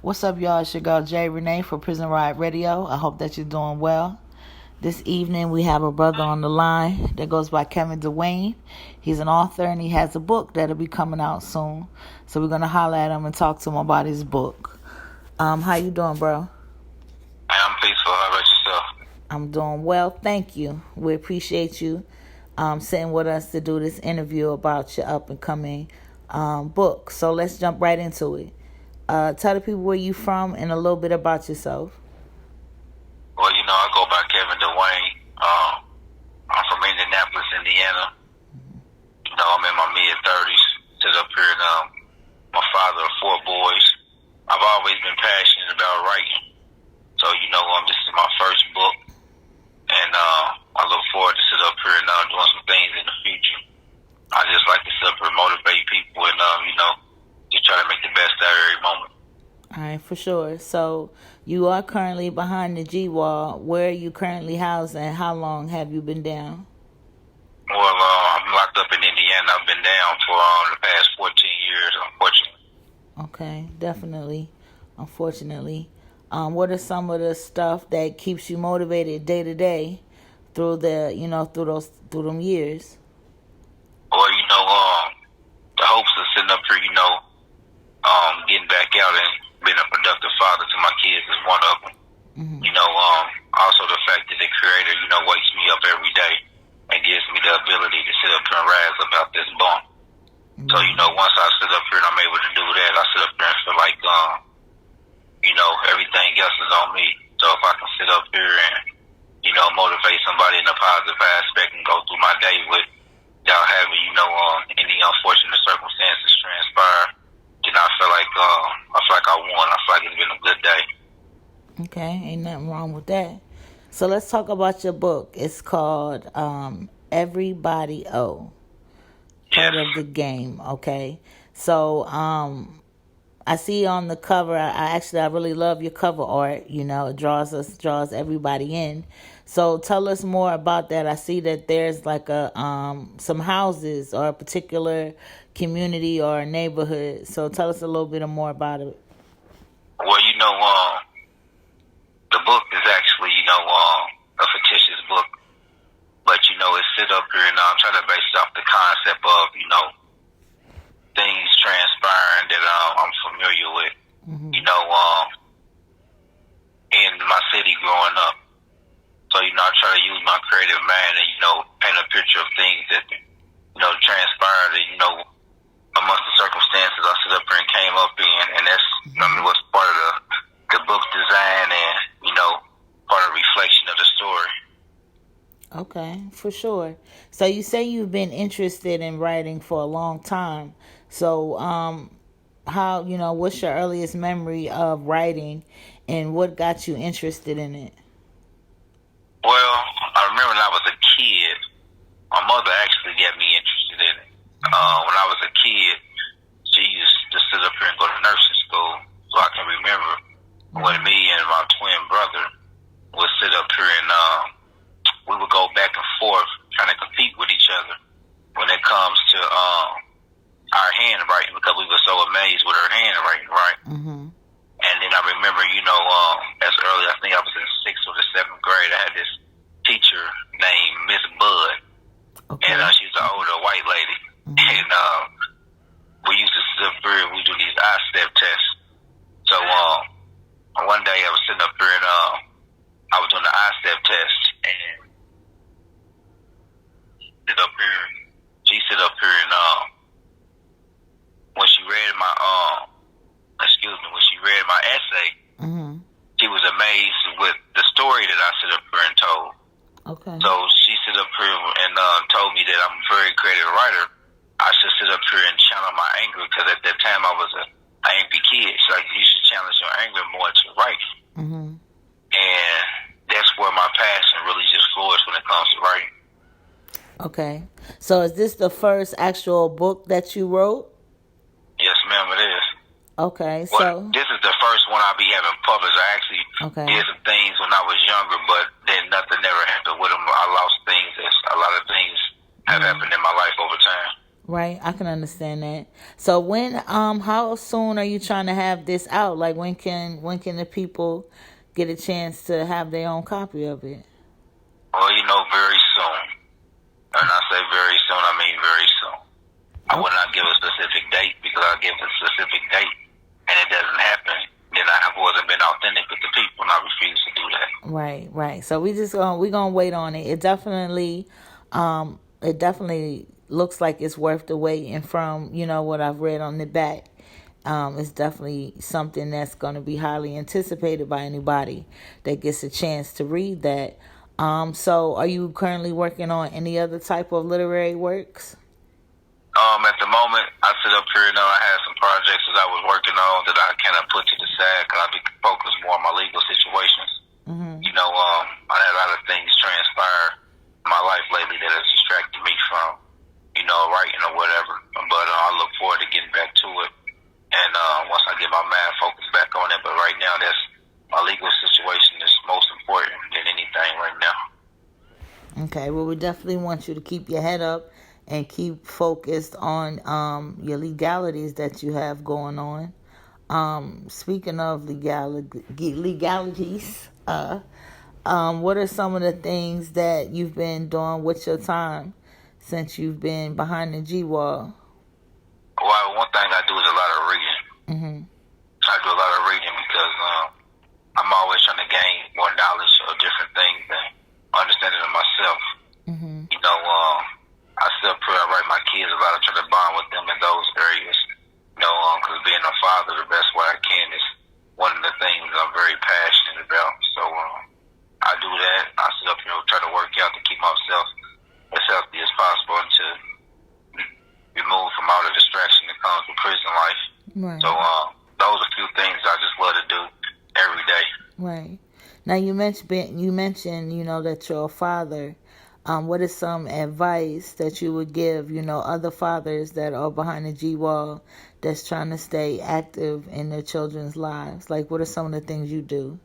What's up, y'all? It's your girl Jay Rene for Prison Riot Radio. I hope that you're doing well. This evening we have a brother on the line that goes by Kevin Dewayne. He's an author and he has a book that'll be coming out soon. So we're gonna holler at him and talk to him about his book. How you doing, bro? I'm peaceful. How about yourself? I'm doing well, thank you. We appreciate you sitting with us to do this interview about your up and coming book. So let's jump right into it. Tell the people where you from and a little bit about yourself. Well, I go by Kevin Dewayne. I'm from Indianapolis, Indiana. I'm in my mid-30s. Sit up here and my father of 4 boys. I've always been passionate about writing. So, this is my first book. And I look forward to sit up here and doing some things in the future. I just like to sit up here and motivate people and, just try to make the best out of every moment. All right, for sure. So you are currently behind the G wall. Where are you currently housed and how long have you been down? Well, I'm locked up in Indiana. I've been down for the past 14 years, unfortunately. Okay, definitely. Unfortunately. What are some of the stuff that keeps you motivated day to day through through them years? Well, the hopes of sitting up here, getting back out and being a productive father to my kids is one of them. Mm-hmm. Also the fact that the Creator, wakes me up every day and gives me the ability to sit up here and rise about this bump. Mm-hmm. So, once I sit up here and I'm able to do that, I sit up here and feel like, everything else is on me. So if I can sit up here and, motivate somebody in a positive aspect and go through my day without having, any unfortunate circumstances transpire, then I feel like I won. I feel like it's been a good day. Okay, ain't nothing wrong with that. So let's talk about your book. It's called Everybody O. Part of the game, okay? So I see on the cover, I really love your cover art. It draws everybody in. So tell us more about that. I see that there's like some houses or a particular community or a neighborhood. So tell us a little bit more about it. Well, the book is actually, a fictitious book. But, it's sit up here and I'm trying to base it off the concept of, things transpiring that I'm familiar with, mm-hmm. In my city growing up. So, I try to use my creative mind and, paint a picture of things that, transpired and, amongst the circumstances I sit up here and came up in. And that's, what's part of the book's design and, part of the reflection of the story. Okay, for sure. So you say you've been interested in writing for a long time. So, how, what's your earliest memory of writing and what got you interested in it? Well, I remember when I was a kid, my mother actually got me interested in it. When I was a kid, she used to sit up here and go to nursing school. So I can remember when me and my twin brother would sit up here and we would go back and forth trying to compete with each other when it comes to our handwriting because we were so amazed with her handwriting, right? Mm-hmm. And then I remember, as early, I think I was in 6th or the 7th grade, I had this teacher named Miss Bud. Okay. And she was an older white lady. Mm-hmm. And we used to sit up here and we do these eye-step tests. So one day I was sitting up here and I was doing the eye-step test and she sit up here and when she read my essay, mm-hmm. she was amazed with the story that I sit up here and told. Okay. So she sit up here and told me that I'm a very creative writer. I should sit up here and channel my anger because at that time I was an angry kid. She's like, you should challenge your anger more to writing. Mm-hmm. And that's where my passion really just flourished when it comes to writing. Okay. So is this the first actual book that you wrote? Yes, ma'am, it is. Okay, well, this is the first one I'll be having published. I actually did some things when I was younger, but then nothing ever happened with them. I lost things. A lot of things have happened in my life over time. Right, I can understand that. So how soon are you trying to have this out? Like when can the people get a chance to have their own copy of it? Well, very soon. And I say very soon, I mean very soon. I Okay. would not give a specific date because I give a specific date and it doesn't happen. Then I wasn't been authentic with the people, and I refuse to do that. Right, right. So we gonna wait on it. It definitely looks like it's worth the wait. And from what I've read on the back, it's definitely something that's gonna be highly anticipated by anybody that gets a chance to read that. So are you currently working on any other type of literary works? At the moment, I sit up here and I had some projects that I was working on that I kind of put to the side because I be focused more on my legal situations. Mm-hmm. I had a lot of things transpire in my life lately that has distracted me from, writing or whatever. But I look forward to getting back to it. And once I get my mind focused back on it, but right now, that's my legal situation is most important than anything right now. Okay, well, we definitely want you to keep your head up and keep focused on your legalities that you have going on. Speaking of legalities, what are some of the things that you've been doing with your time since you've been behind the G-Wall? Well, one thing I do is a lot of reading. Mm-hmm. I do a lot of reading because I'm always trying to gain more knowledge of different things and understanding of myself. Mm-hmm. I still pray, I write my kids a lot. I try to bond with them in those areas. Because being a father the best way I can is one of the things I'm very passionate about. So I do that. I sit up here and try to work out to keep myself as healthy as possible and to remove from all the distraction that comes with prison life. Right. So those are a few things I just love to do every day. Right. Now you mentioned that you're a father. What is some advice that you would give, other fathers that are behind the G-Wall that's trying to stay active in their children's lives? Like, what are some of the things you do?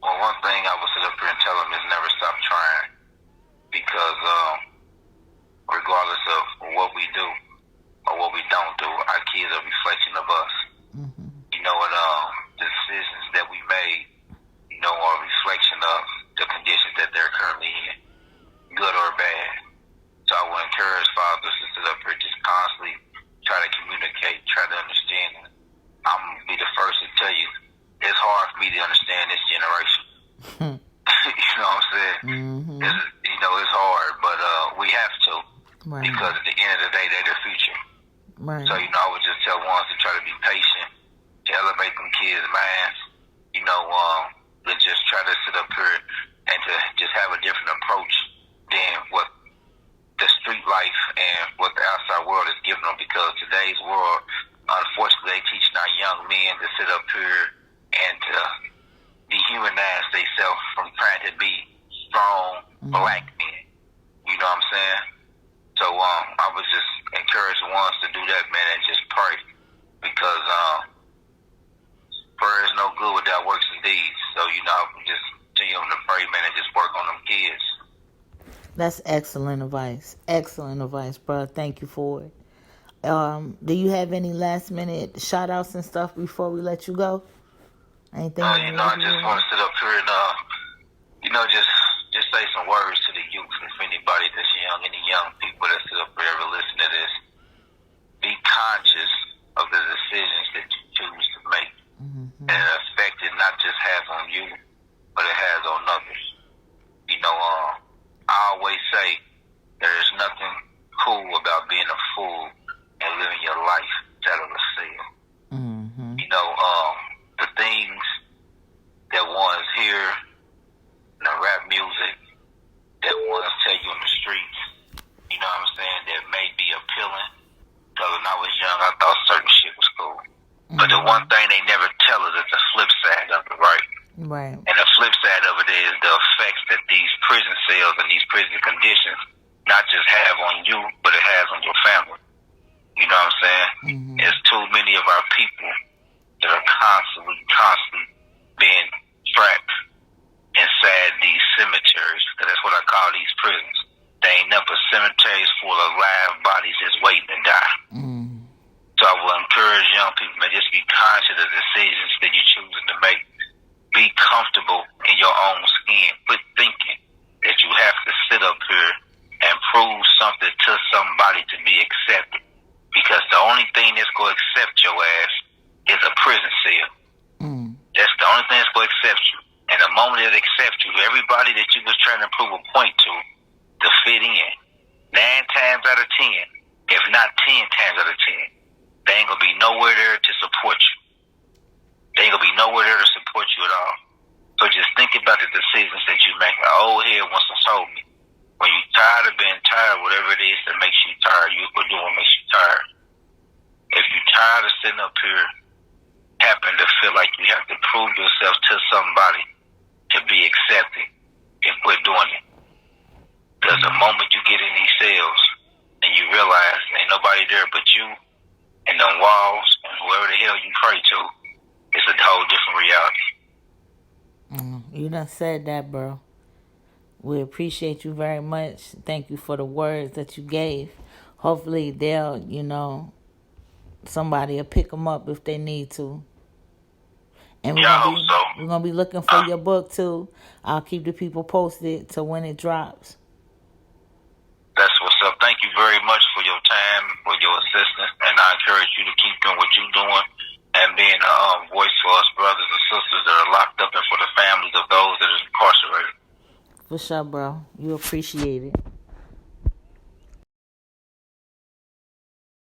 Well, one thing I would sit up here and tell them is never stop trying because regardless of what we do or what we don't do, our kids are a reflection of us. Mm-hmm. The decisions that we made, are a reflection of the conditions that they're currently in, good or bad. So I would encourage fathers to sit up here just constantly try to communicate, try to understand. I'm going to be the first to tell you, it's hard for me to understand this generation. You know what I'm saying? Mm-hmm. It's hard, but we have to. Right. Because at the end of the day, they're the future. Right. So, I would just tell ones to try to be patient, to elevate them kids' minds, to just try to sit up here and to just have a different approach than what the street life and what the outside world is giving them. Because today's world, unfortunately, they teaching our young men to sit up here and to dehumanize themselves from trying to be strong black men. You know what I'm saying? So I would just encourage the ones to do that, man, and just pray. Because prayer is no good without works and deeds. So, just continue to pray, man, and just work on them kids. That's excellent advice. Excellent advice, bro. Thank you for it. Do you have any last minute shout outs and stuff before we let you go? Anything? I just want to sit up here and, just say some words to the youth. If anybody that's young, any young people that sit up here ever listen to this, be conscious of the decisions that you choose to make. Mm-hmm. And the effect it not just has on you, but it has on others. I always say there's nothing cool about being a fool and living your life out of a cell. Mm-hmm. The things that ones hear in the rap music, that ones tell you in the streets, you know what I'm saying, that may be appealing. Because when I was young, I thought certain shit was cool. Mm-hmm. But the one thing they never tell us is the flip side of it, right? Right. And the flip side of it is the effects that these prison cells and these prison conditions not just have on you, but it has on your family. You know what I'm saying? Mm-hmm. There's too many of our people that are constantly being trapped inside these cemeteries. Because that's what I call these prisons. They ain't nothing but cemeteries full of live bodies just waiting to die. So I will encourage young people to just be conscious of the decisions that you're choosing to make. Be comfortable in your own skin. Quit thinking that you have to sit up here and prove something to somebody to be accepted. Because the only thing that's going to accept your ass is a prison cell. That's the only thing that's going to accept you. And the moment it accepts you, everybody that you was trying to prove a point to fit in, 9 times out of 10, if not 10 times out of 10, they ain't going to be nowhere there to support you. They ain't going to be nowhere there to support you at all. So just think about the decisions that you make. An old head once told me, when you're tired of being tired, whatever it is that makes you tired, you go do what makes you tired. If you're tired of sitting up here, happen to feel like you have to prove yourself to somebody to be accepted, then quit doing it. Because the moment you get in these cells and you realize ain't nobody there but you and them walls and whoever the hell you pray to, it's a whole different reality. You done said that, bro. We appreciate you very much. Thank you for the words that you gave. Hopefully they'll, somebody will pick them up if they need to. And I hope so. We're going to be looking for your book, too. I'll keep the people posted to when it drops. That's what's up. Thank you very much for your time, for your assistance, and I encourage you to keep doing what you're doing and being a voice for us brothers and sisters that are locked up and for the families of those that are incarcerated. For sure, bro. You appreciate it.